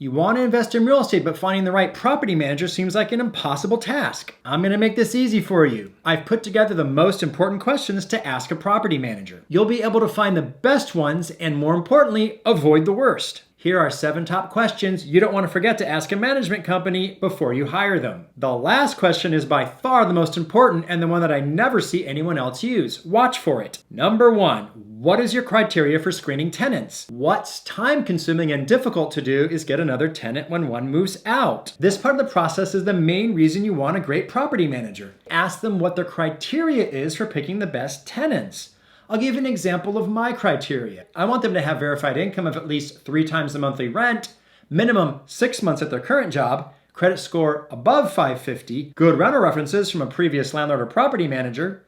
You want to invest in real estate, but finding the right property manager seems like an impossible task. I'm going to make this easy for you. I've put together the most important questions to ask a property manager. You'll be able to find the best ones and, more importantly, avoid the worst. Here are 7 top questions you don't want to forget to ask a management company before you hire them. The last question is by far the most important and the one that I never see anyone else use. Watch for it. Number 1, what is your criteria for screening tenants? What's time-consuming and difficult to do is get another tenant when one moves out. This part of the process is the main reason you want a great property manager. Ask them what their criteria is for picking the best tenants. I'll give you an example of my criteria. I want them to have verified income of at least 3 times the monthly rent, minimum 6 months at their current job, credit score above 550, good rental references from a previous landlord or property manager,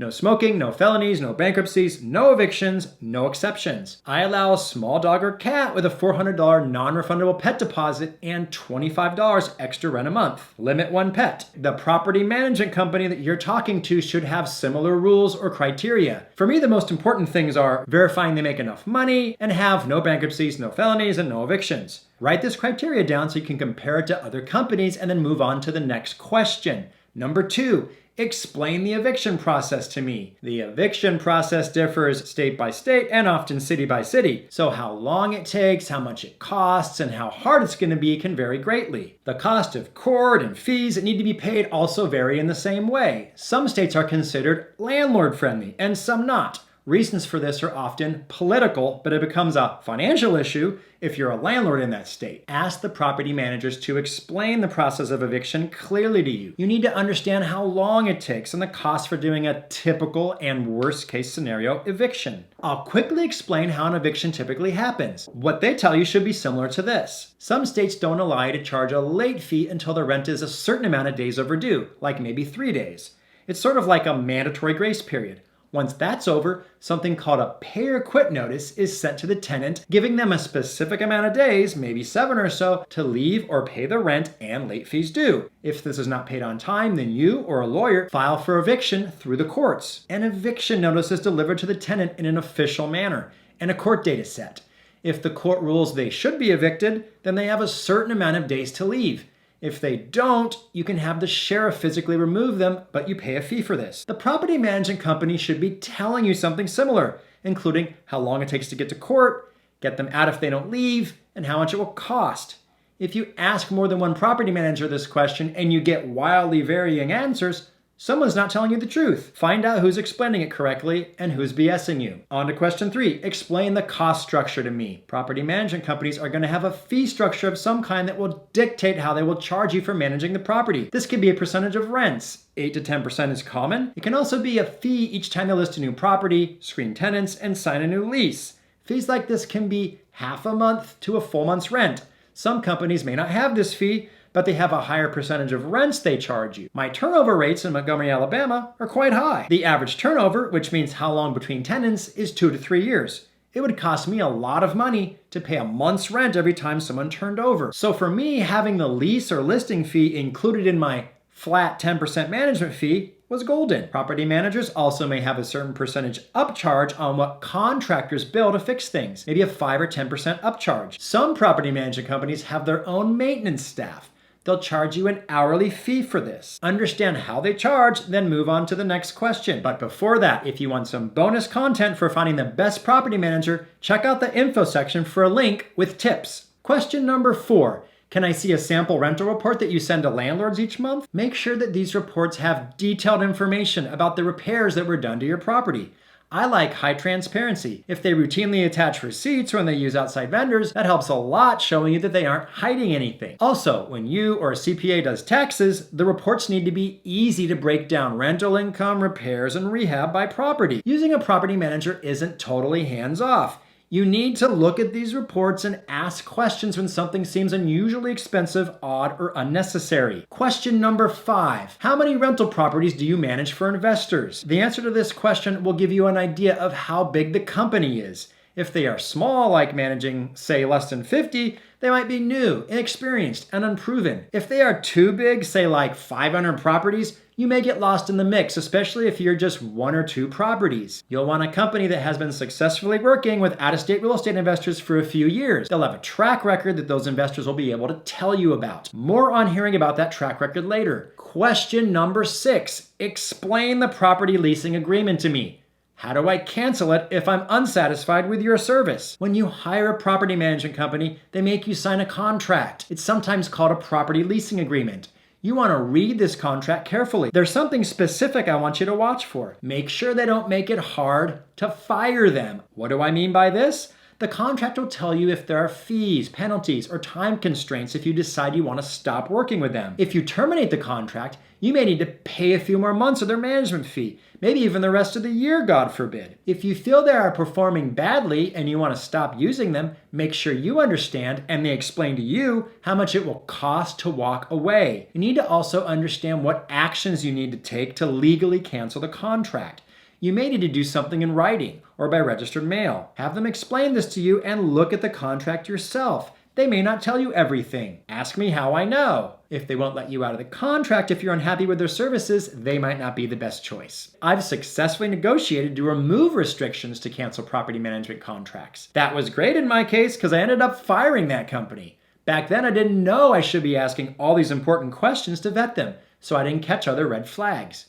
no smoking, no felonies, no bankruptcies, no evictions, no exceptions. I allow a small dog or cat with a $400 non-refundable pet deposit and $25 extra rent a month. Limit 1 pet. The property management company that you're talking to should have similar rules or criteria. For me, the most important things are verifying they make enough money and have no bankruptcies, no felonies, and no evictions. Write this criteria down so you can compare it to other companies and then move on to the next question. Number 2, explain the eviction process to me. The eviction process differs state by state and often city by city. So how long it takes, how much it costs, and how hard it's going to be can vary greatly. The cost of court and fees that need to be paid also vary in the same way. Some states are considered landlord friendly and some not. Reasons for this are often political, but it becomes a financial issue if you're a landlord in that state. Ask the property managers to explain the process of eviction clearly to you. You need to understand how long it takes and the cost for doing a typical and worst case scenario eviction. I'll quickly explain how an eviction typically happens. What they tell you should be similar to this. Some states don't allow you to charge a late fee until the rent is a certain amount of days overdue, like maybe 3 days. It's sort of like a mandatory grace period. Once that's over, something called a pay or quit notice is sent to the tenant, giving them a specific amount of days, maybe 7 or so, to leave or pay the rent and late fees due. If this is not paid on time, then you or a lawyer file for eviction through the courts. An eviction notice is delivered to the tenant in an official manner, and a court date is set. If the court rules they should be evicted, then they have a certain amount of days to leave. If they don't, you can have the sheriff physically remove them, but you pay a fee for this. The property management company should be telling you something similar, including how long it takes to get to court, get them out if they don't leave, and how much it will cost. If you ask more than one property manager this question and you get wildly varying answers, someone's not telling you the truth. Find out who's explaining it correctly and who's BSing you. On to question 3. Explain the cost structure to me. Property management companies are going to have a fee structure of some kind that will dictate how they will charge you for managing the property. This could be a percentage of rents. 8 to 10% is common. It can also be a fee each time they list a new property, screen tenants, and sign a new lease. Fees like this can be half a month to a full month's rent. Some companies may not have this fee, but they have a higher percentage of rents they charge you. My turnover rates in Montgomery, Alabama are quite high. The average turnover, which means how long between tenants, is 2 to 3 years. It would cost me a lot of money to pay a month's rent every time someone turned over. So for me, having the lease or listing fee included in my flat 10% management fee was golden. Property managers also may have a certain percentage upcharge on what contractors bill to fix things, maybe a 5 or 10% upcharge. Some property management companies have their own maintenance staff. They'll charge you an hourly fee for this. Understand how they charge, then move on to the next question. But before that, if you want some bonus content for finding the best property manager, check out the info section for a link with tips. Question number 4. Can I see a sample rental report that you send to landlords each month? Make sure that these reports have detailed information about the repairs that were done to your property. I like high transparency. If they routinely attach receipts when they use outside vendors, that helps a lot, showing you that they aren't hiding anything. Also, when you or a CPA does taxes, the reports need to be easy to break down rental income, repairs, and rehab by property. Using a property manager isn't totally hands-off. You need to look at these reports and ask questions when something seems unusually expensive, odd, or unnecessary. Question number 5. How many rental properties do you manage for investors? The answer to this question will give you an idea of how big the company is. If they are small, like managing, say, less than 50, they might be new, inexperienced, and unproven. If they are too big, say like 500 properties, You may get lost in the mix, especially if you're just one or two properties. You'll want a company that has been successfully working with out-of-state real estate investors for a few years. They'll have a track record that those investors will be able to tell you about. More on hearing about that track record later. Question number 6. Explain the property leasing agreement to me. How do I cancel it if I'm unsatisfied with your service? When you hire a property management company, they make you sign a contract. It's sometimes called a property leasing agreement. You want to read this contract carefully. There's something specific I want you to watch for. Make sure they don't make it hard to fire them. What do I mean by this? The contract will tell you if there are fees, penalties, or time constraints if you decide you want to stop working with them. If you terminate the contract, you may need to pay a few more months of their management fee, maybe even the rest of the year, God forbid. If you feel they are performing badly and you want to stop using them, make sure you understand and they explain to you how much it will cost to walk away. You need to also understand what actions you need to take to legally cancel the contract. You may need to do something in writing or by registered mail. Have them explain this to you and look at the contract yourself. They may not tell you everything. Ask me how I know. If they won't let you out of the contract if you're unhappy with their services, they might not be the best choice. I've successfully negotiated to remove restrictions to cancel property management contracts. That was great in my case because I ended up firing that company. Back then I didn't know I should be asking all these important questions to vet them, so I didn't catch other red flags.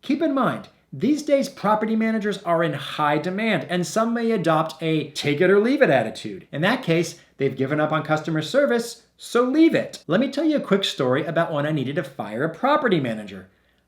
Keep in mind, these days, property managers are in high demand, and some may adopt a take it or leave it attitude. In that case, they've given up on customer service, so leave it. Let me tell you a quick story about when I needed to fire a property manager.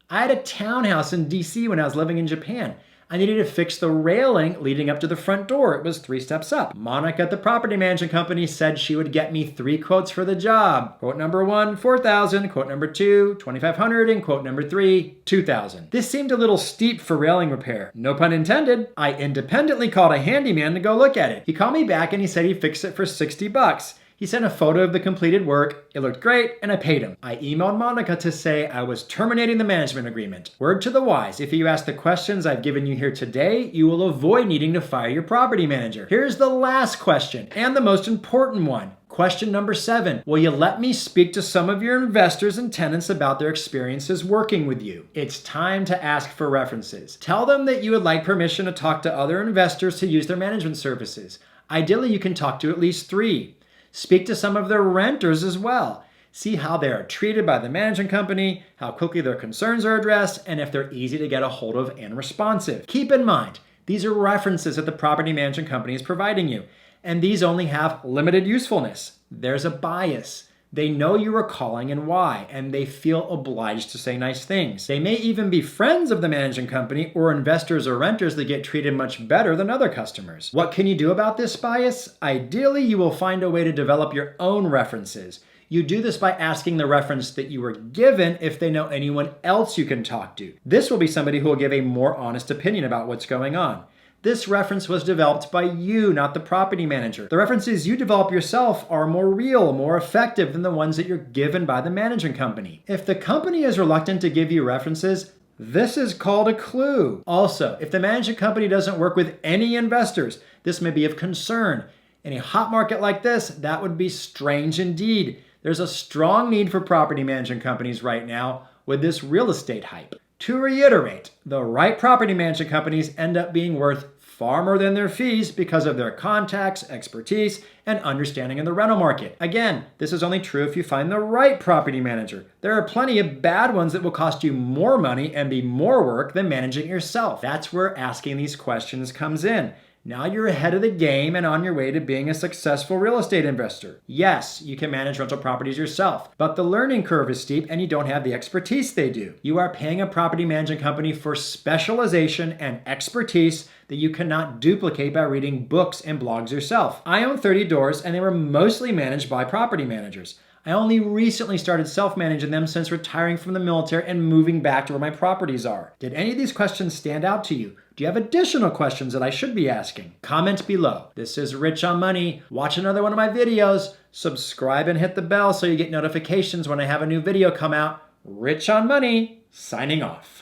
I had a townhouse in DC when I was living in Japan. I needed to fix the railing leading up to the front door. It was 3 steps up. Monica at the property management company said she would get me 3 quotes for the job. Quote number 1, $4,000. Quote number 2, $2,500. And quote number 3, $2,000. This seemed a little steep for railing repair. No pun intended. I independently called a handyman to go look at it. He called me back and he said he'd fix it for $60. He sent a photo of the completed work. It looked great, and I paid him. I emailed Monica to say I was terminating the management agreement. Word to the wise, if you ask the questions I've given you here today, you will avoid needing to fire your property manager. Here's the last question, and the most important one. Question number 7. Will you let me speak to some of your investors and tenants about their experiences working with you? It's time to ask for references. Tell them that you would like permission to talk to other investors to use their management services. Ideally, you can talk to at least 3. Speak to some of their renters as well. See how they are treated by the management company, how quickly their concerns are addressed, and if they're easy to get a hold of and responsive. Keep in mind, these are references that the property management company is providing you, and these only have limited usefulness. There's a bias. They know you are calling and why, and they feel obliged to say nice things. They may even be friends of the managing company or investors or renters that get treated much better than other customers. What can you do about this bias? Ideally, you will find a way to develop your own references. You do this by asking the reference that you were given if they know anyone else you can talk to. This will be somebody who will give a more honest opinion about what's going on. This reference was developed by you, not the property manager. The references you develop yourself are more real, more effective than the ones that you're given by the management company. If the company is reluctant to give you references, this is called a clue. Also, if the management company doesn't work with any investors, this may be of concern. In a hot market like this, that would be strange indeed. There's a strong need for property management companies right now with this real estate hype. To reiterate, the right property management companies end up being worth far more than their fees because of their contacts, expertise, and understanding of the rental market. Again, this is only true if you find the right property manager. There are plenty of bad ones that will cost you more money and be more work than managing yourself. That's where asking these questions comes in. Now you're ahead of the game and on your way to being a successful real estate investor. Yes, you can manage rental properties yourself, but the learning curve is steep and you don't have the expertise they do. You are paying a property management company for specialization and expertise that you cannot duplicate by reading books and blogs yourself. I own 30 doors and they were mostly managed by property managers. I only recently started self-managing them since retiring from the military and moving back to where my properties are. Did any of these questions stand out to you? Do you have additional questions that I should be asking? Comment below. This is Rich on Money. Watch another one of my videos. Subscribe and hit the bell so you get notifications when I have a new video come out. Rich on Money, signing off.